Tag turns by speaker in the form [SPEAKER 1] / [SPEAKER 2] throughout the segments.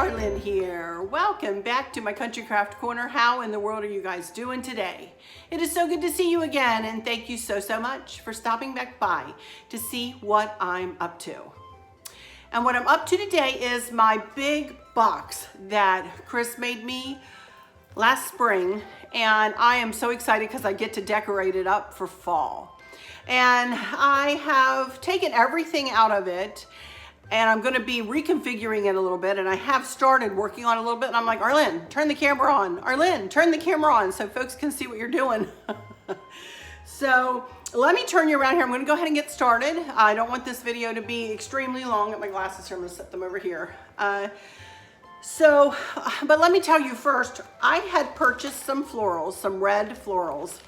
[SPEAKER 1] Arlene here. Welcome back to my Country Craft Corner. How in the world are you guys doing today? It is so good to see you again, and thank you so much for stopping back by to see what I'm up to. And what I'm up to today is my big box that Chris made me last spring, and I am so excited because I get to decorate it up for fall. And I have taken everything out of it, and I'm gonna be reconfiguring it a little bit, and I have started working on it a little bit, and I'm like, Arlene, turn the camera on. Arlene, turn the camera on so folks can see what you're doing. So let me turn you around here. I'm gonna go ahead and get started. I don't want this video to be extremely long. At my glasses here, I'm gonna set them over here. But let me tell you first, I had purchased some florals, some red florals,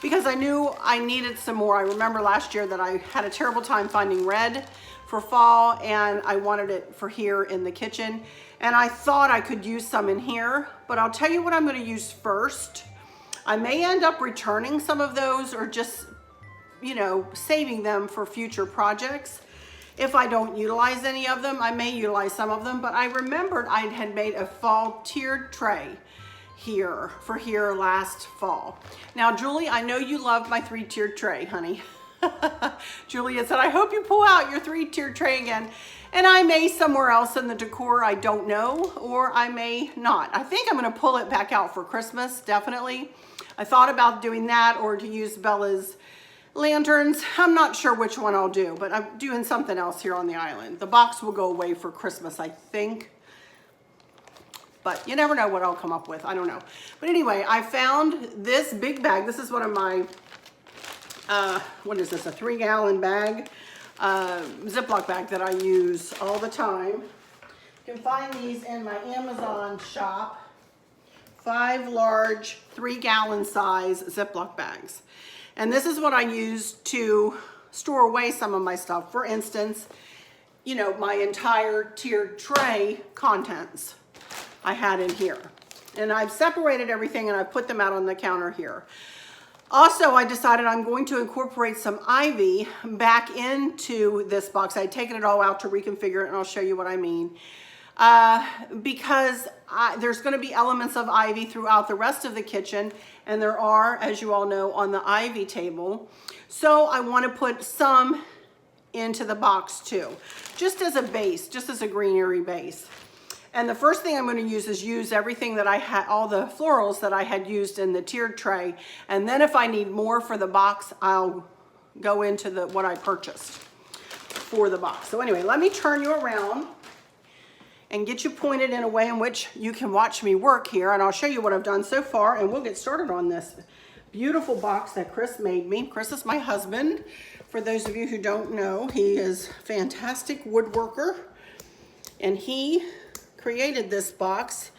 [SPEAKER 1] because I knew I needed some more. I remember last year that I had a terrible time finding red for fall, and I wanted it for here in the kitchen. And I thought I could use some in here, but I'll tell you what I'm gonna use first. I may end up returning some of those or just, saving them for future projects. If I don't utilize any of them, I may utilize some of them, but I remembered I had made a fall tiered tray here last fall. Now, Julie, I know you love my 3-tiered tray, honey. Julia said, I hope you pull out your 3-tiered tray again. And I may somewhere else in the decor, I don't know, or I may not. I think I'm gonna pull it back out for Christmas, definitely. I thought about doing that or to use Bella's lanterns. I'm not sure which one I'll do, but I'm doing something else here on the island. The box will go away for Christmas, I think. But you never know what I'll come up with, I don't know. But anyway, I found this big bag. This is one of my what is this, a 3-gallon bag, Ziploc bag that I use all the time. You can find these in my Amazon shop. 5 large 3-gallon size Ziploc bags. And this is what I use to store away some of my stuff. For instance, my entire tiered tray contents I had in here. And I've separated everything and I put them out on the counter here. Also, I decided I'm going to incorporate some ivy back into this box. I'd taken it all out to reconfigure it, and I'll show you what I mean. Because there's going to be elements of ivy throughout the rest of the kitchen, and there are, as you all know, on the ivy table. So I want to put some into the box too, just as a base, just as a greenery base. And the first thing I'm going to use is everything that I had, all the florals that I had used in the tiered tray. And then if I need more for the box, I'll go into what I purchased for the box. So anyway, let me turn you around and get you pointed in a way in which you can watch me work here. And I'll show you what I've done so far, and we'll get started on this beautiful box that Chris made me. Chris is my husband. For those of you who don't know, he is a fantastic woodworker, and he created this box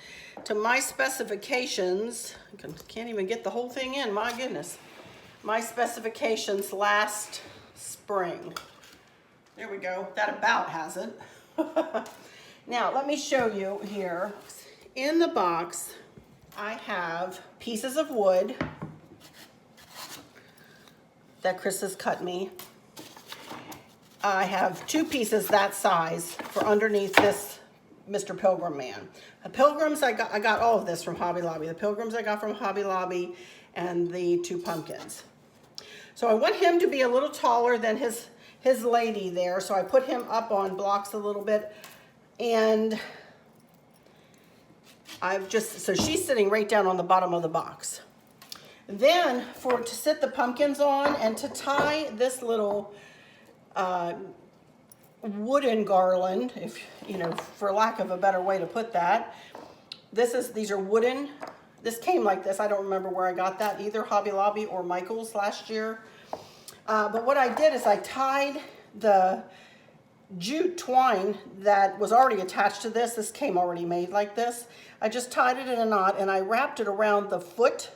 [SPEAKER 1] to my specifications. I can't even get the whole thing in, my goodness. My specifications last spring. There we go, that about has it. Now, let me show you here. In the box, I have pieces of wood that Chris has cut me. I have 2 pieces that size for underneath this Mr. Pilgrim man. The Pilgrims, I got all of this from Hobby Lobby. The Pilgrims I got from Hobby Lobby, and the 2 pumpkins. So I want him to be a little taller than his lady there, so I put him up on blocks a little bit, and so she's sitting right down on the bottom of the box. Then to sit the pumpkins on and to tie this little wooden garland, if for lack of a better way to put that. These are wooden. This came like this. I don't remember where I got that, either Hobby Lobby or Michael's last year. But what I did is I tied the jute twine that was already attached to this. This came already made like this. I just tied it in a knot, and I wrapped it around the foot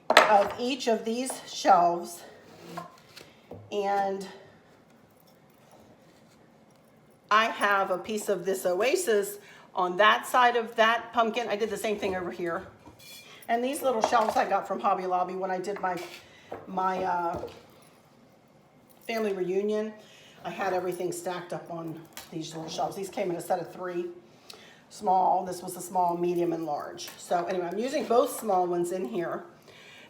[SPEAKER 1] of each of these shelves, and I have a piece of this Oasis on that side of that pumpkin. I did the same thing over here. And these little shelves I got from Hobby Lobby when I did my family reunion. I had everything stacked up on these little shelves. These came in a set of 3. small. This was a small, medium, and large. So anyway, I'm using both small ones in here.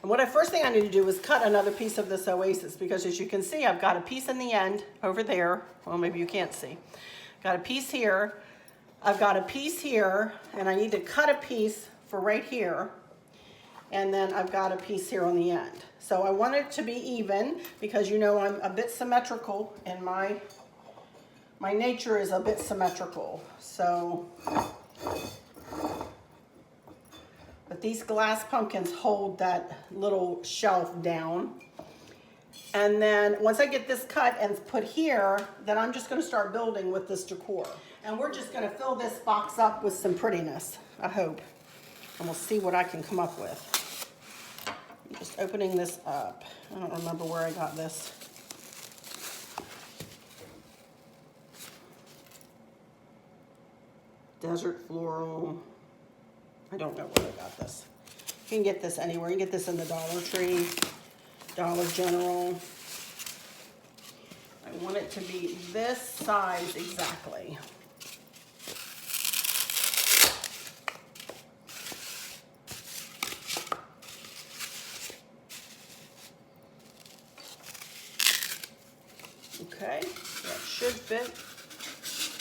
[SPEAKER 1] And what first thing I need to do is cut another piece of this Oasis, because as you can see, I've got a piece in the end over there. Well, maybe you can't see. Got a piece here. I've got a piece here, and I need to cut a piece for right here. And then I've got a piece here on the end. So I want it to be even, because you know I'm a bit symmetrical, and my nature is a bit symmetrical. So, but these glass pumpkins hold that little shelf down. And then once I get this cut and put here, then I'm just gonna start building with this decor. And we're just gonna fill this box up with some prettiness, I hope. And we'll see what I can come up with. I'm just opening this up. I don't remember where I got this. Desert floral. I don't know where I got this. You can get this anywhere. You can get this in the Dollar Tree, Dollar General. I want it to be this size exactly. Okay, that should fit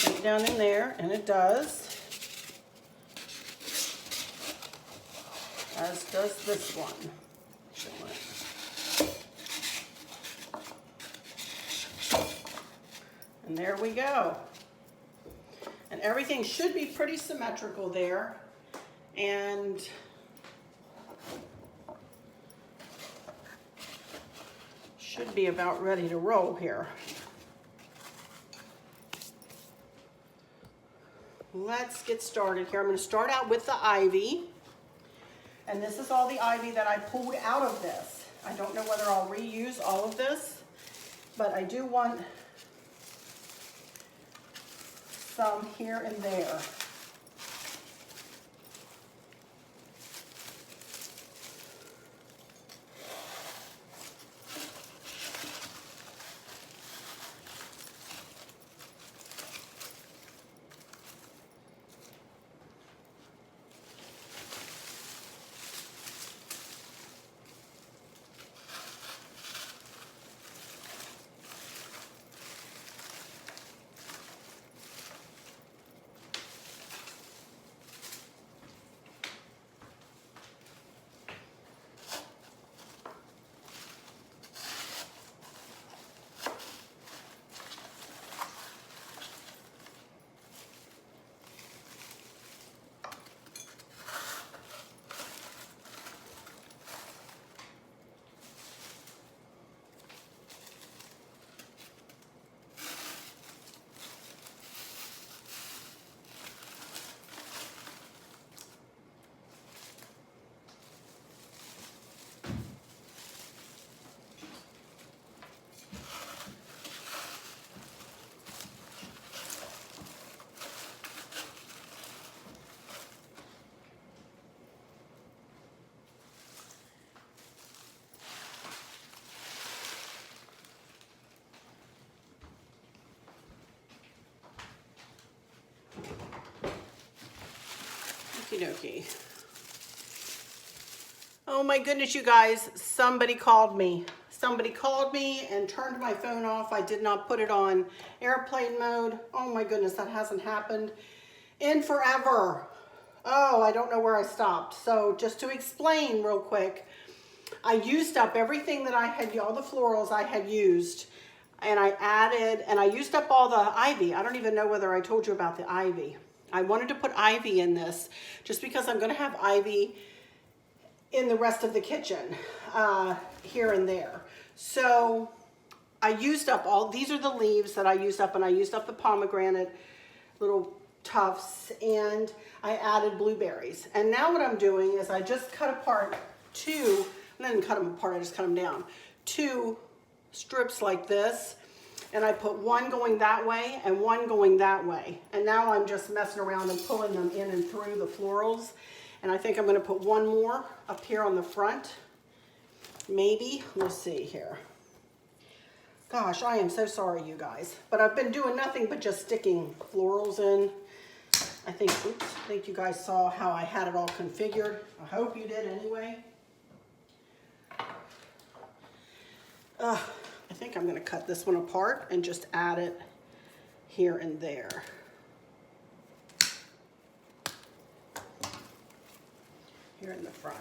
[SPEAKER 1] right down in there, and it does. As does this one. And there we go. And everything should be pretty symmetrical there. And should be about ready to roll here. Let's get started here. I'm going to start out with the ivy. And this is all the ivy that I pulled out of this. I don't know whether I'll reuse all of this, but I do want some here and there. Okie dokie. Oh my goodness, you guys, somebody called me. Somebody called me and turned my phone off. I did not put it on airplane mode. Oh my goodness, that hasn't happened in forever. Oh, I don't know where I stopped. So just to explain real quick, I used up everything that I had, all the florals I had used, and I added, and I used up all the ivy. I don't even know whether I told you about the ivy. I wanted to put ivy in this just because I'm gonna have ivy in the rest of the kitchen, here and there. So I used up all, these are the leaves that I used up, and I used up the pomegranate little tufts, and I added blueberries. And now what I'm doing is I just cut apart two, I didn't cut them apart, I just cut them down, two strips like this. And I put one going that way and one going that way. And now I'm just messing around and pulling them in and through the florals. And I think I'm gonna put one more up here on the front. Maybe, we'll see here. Gosh, I am so sorry, you guys. But I've been doing nothing but just sticking florals in. I think you guys saw how I had it all configured. I hope you did anyway. I think I'm going to cut this one apart and just add it here and there. Here in the front.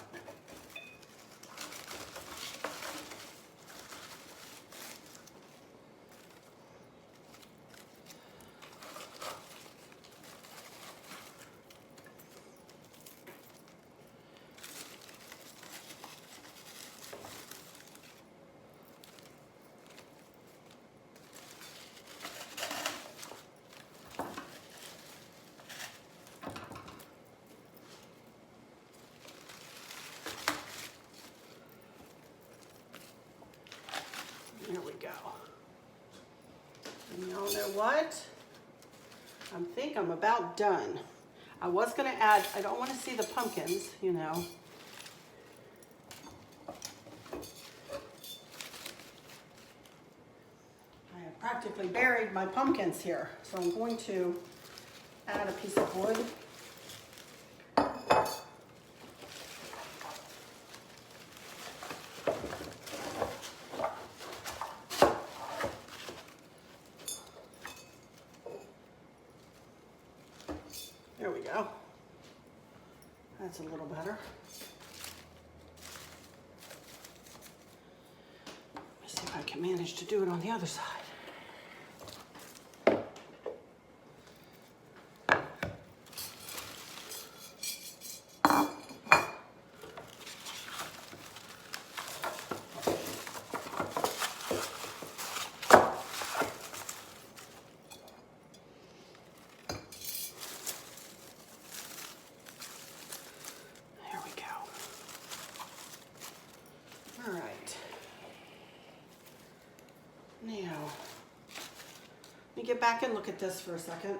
[SPEAKER 1] There we go. And y'all know what? I think I'm about done. I was gonna add, I don't wanna see the pumpkins, you know. I have practically buried my pumpkins here. So I'm going to add a piece of wood. There we go. That's a little better. Let me see if I can manage to do it on the other side. All right. Now, let me get back and look at this for a second.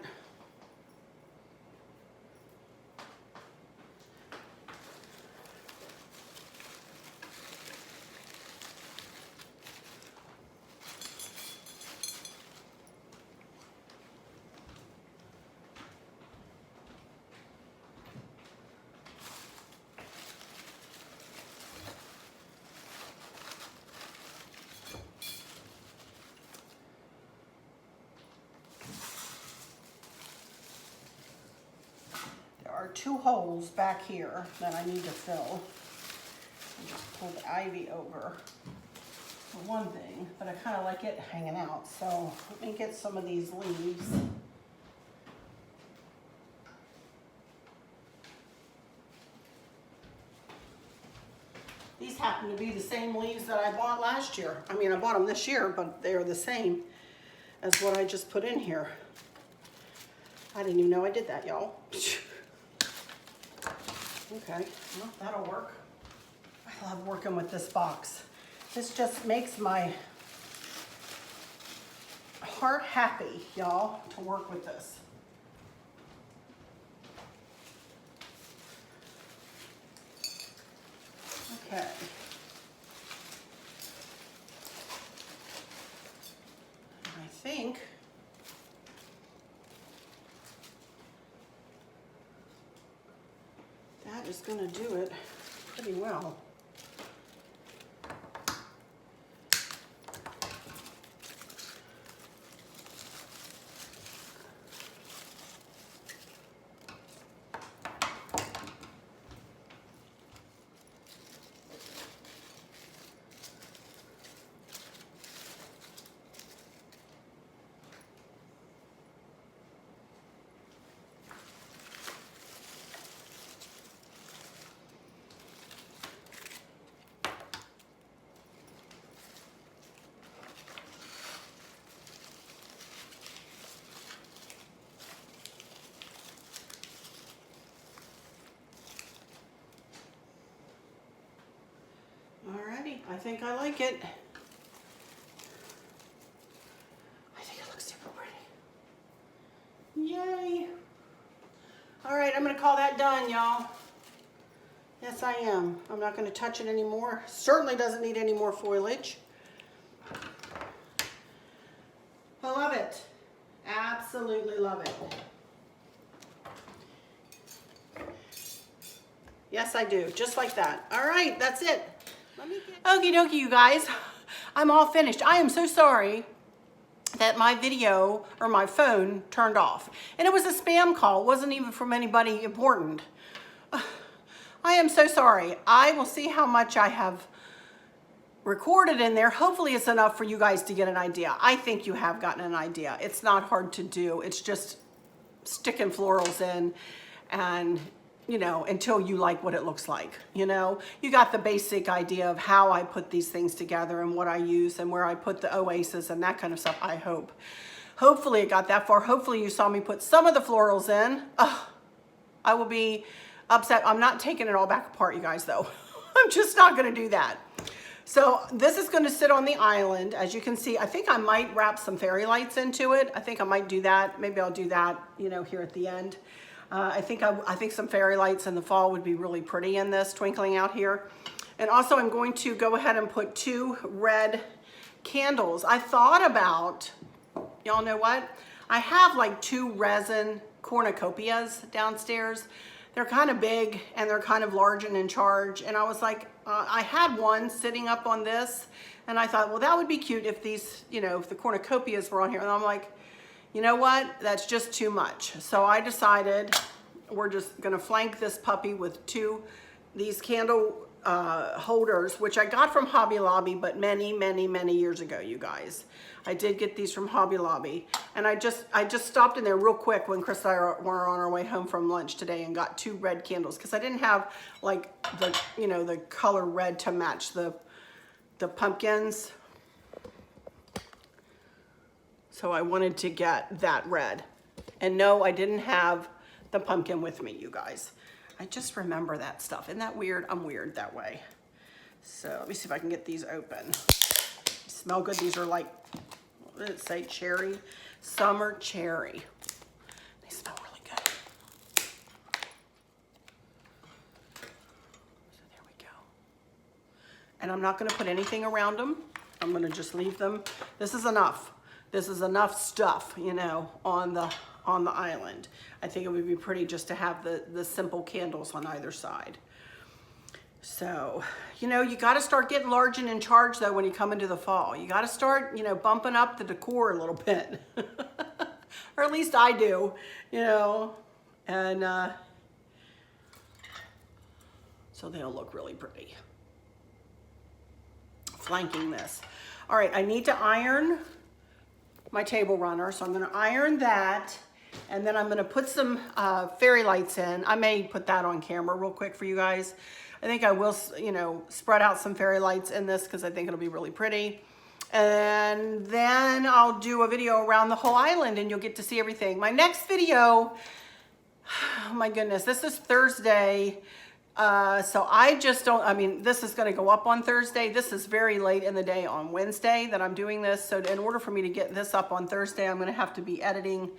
[SPEAKER 1] There are two holes back here that I need to fill. I just pulled the ivy over for one thing, but I kind of like it hanging out. So let me get some of these leaves. These happen to be the same leaves that I bought last year. I mean, I bought them this year, but they're the same as what I just put in here. I didn't even know I did that, y'all. Okay, well, that'll work. I love working with this box. This just makes my heart happy, y'all, to work with this. Okay. I think that is going to do it pretty well. Alrighty, I think I like it. I think it looks super pretty. Yay! Alright, I'm going to call that done, y'all. Yes, I am. I'm not going to touch it anymore. Certainly doesn't need any more foliage. I love it. Absolutely love it. Yes, I do. Just like that. All right, that's it. Okie dokie, you guys. I'm all finished. I am so sorry that my video or my phone turned off. And it was a spam call. It wasn't even from anybody important. I am so sorry. I will see how much I have recorded in there. Hopefully it's enough for you guys to get an idea. I think you have gotten an idea. It's not hard to do. It's just sticking florals in and, you know, until you like what it looks like. You know, you got the basic idea of how I put these things together and what I use and where I put the oasis and that kind of stuff, I hope. Hopefully it got that far. Hopefully you saw me put some of the florals in. I will be upset. I'm not taking it all back apart, you guys, though. I'm just not going to do that. So this is going to sit on the island. As you can see, I think I might wrap some fairy lights into it. I think I might do that. Maybe I'll do that, you know, here at the end. I think some fairy lights in the fall would be really pretty in this, twinkling out here. And also I'm going to go ahead and put 2 red candles. I thought about, y'all know what? I have like 2 resin cornucopias downstairs. They're kind of big and they're kind of large and in charge. And I was like, I had one sitting up on this and I thought, well, that would be cute if these, you know, if the cornucopias were on here. And I'm like, you know what? That's just too much. So I decided we're just gonna flank this puppy with 2, these candle holders, which I got from Hobby Lobby, but many, many, many years ago, you guys. I did get these from Hobby Lobby. And I just stopped in there real quick when Chris and I were on our way home from lunch today and got 2 red candles because I didn't have like the, you know, the color red to match the pumpkins. So I wanted to get that red. And no, I didn't have the pumpkin with me, you guys. I just remember that stuff. Isn't that weird? I'm weird that way. So let me see if I can get these open. They smell good. These are like, what did it say? Cherry, summer cherry. They smell really good. So there we go. And I'm not gonna put anything around them. I'm gonna just leave them. This is enough. This is enough stuff, you know, on the island. I think it would be pretty just to have the simple candles on either side. So, you know, you got to start getting large and in charge though when you come into the fall. You got to start, you know, bumping up the decor a little bit. Or at least I do, you know. And so they'll look really pretty. Flanking this. All right, I need to iron my table runner, so I'm going to iron that, and then I'm going to put some fairy lights in. I may put that on camera real quick for you guys. I think I will, you know, spread out some fairy lights in this because I think it'll be really pretty. And then I'll do a video around the whole island and you'll get to see everything. My next video, oh my goodness, this is Thursday. So I just don't, I mean, this is going to go up on Thursday. This is very late in the day on Wednesday that I'm doing this. So in order for me to get this up on Thursday, I'm going to have to be editing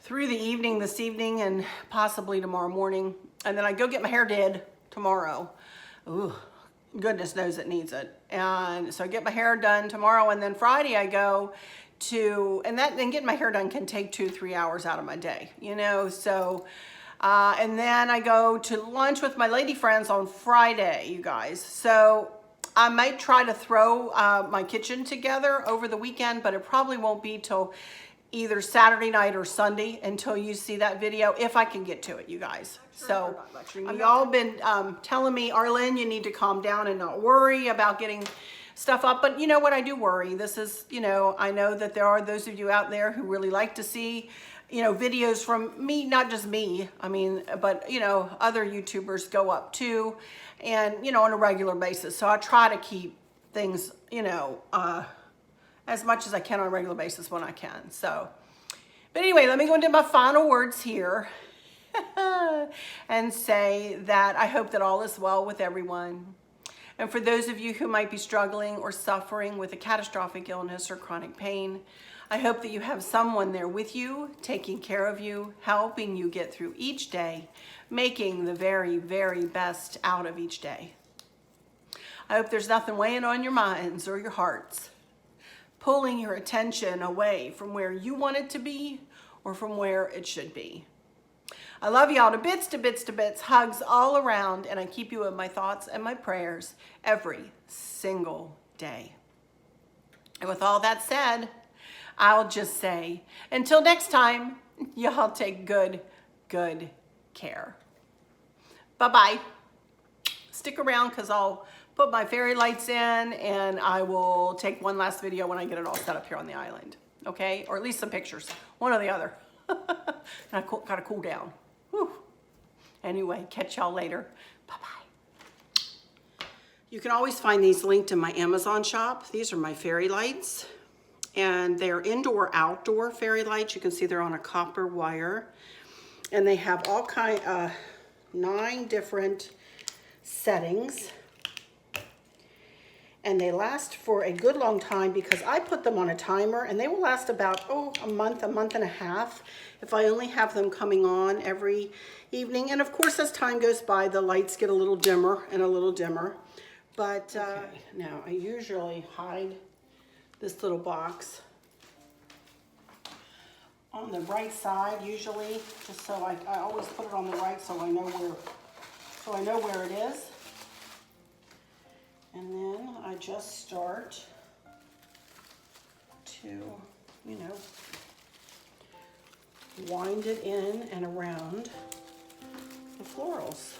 [SPEAKER 1] through the evening, this evening, and possibly tomorrow morning. And then I go get my hair did tomorrow. Ooh, goodness knows it needs it. And so I get my hair done tomorrow, and then Friday I go to, and getting my hair done can take 2-3 hours out of my day, you know, so, and then I go to lunch with my lady friends on Friday, you guys. So I might try to throw my kitchen together over the weekend, but it probably won't be till either Saturday night or Sunday until you see that video, if I can get to it, you guys. So y'all been telling me, Arlene, you need to calm down and not worry about getting stuff up. But you know what? I do worry. This is, you know, I know that there are those of you out there who really like to see, you know, videos from me, not just me, I mean, but, you know, other YouTubers go up too, and, you know, on a regular basis. So I try to keep things, you know, as much as I can on a regular basis when I can. So, but anyway, let me go into my final words here and say that I hope that all is well with everyone. And for those of you who might be struggling or suffering with a catastrophic illness or chronic pain, I hope that you have someone there with you, taking care of you, helping you get through each day, making the very, very best out of each day. I hope there's nothing weighing on your minds or your hearts, pulling your attention away from where you want it to be or from where it should be. I love y'all to bits, to bits, to bits. Hugs all around, and I keep you in my thoughts and my prayers every single day. And with all that said, I'll just say, until next time, y'all take good care. Bye-bye. Stick around because I'll put my fairy lights in, and I will take one last video when I get it all set up here on the island. Okay? Or at least some pictures. One or the other. Gotta cool down. Whew. Anyway, catch y'all later. Bye-bye. You can always find these linked in my Amazon shop. These are my fairy lights. And they're indoor-outdoor fairy lights. You can see they're on a copper wire. And they have all 9 different settings. And they last for a good long time because I put them on a timer, and they will last about, a month and a half if I only have them coming on every evening. And of course, as time goes by, the lights get a little dimmer and a little dimmer. But now I usually hide this little box on the right side, usually, just so I always put it on the right so I know where it is. And then I just start to, wind it in and around the florals.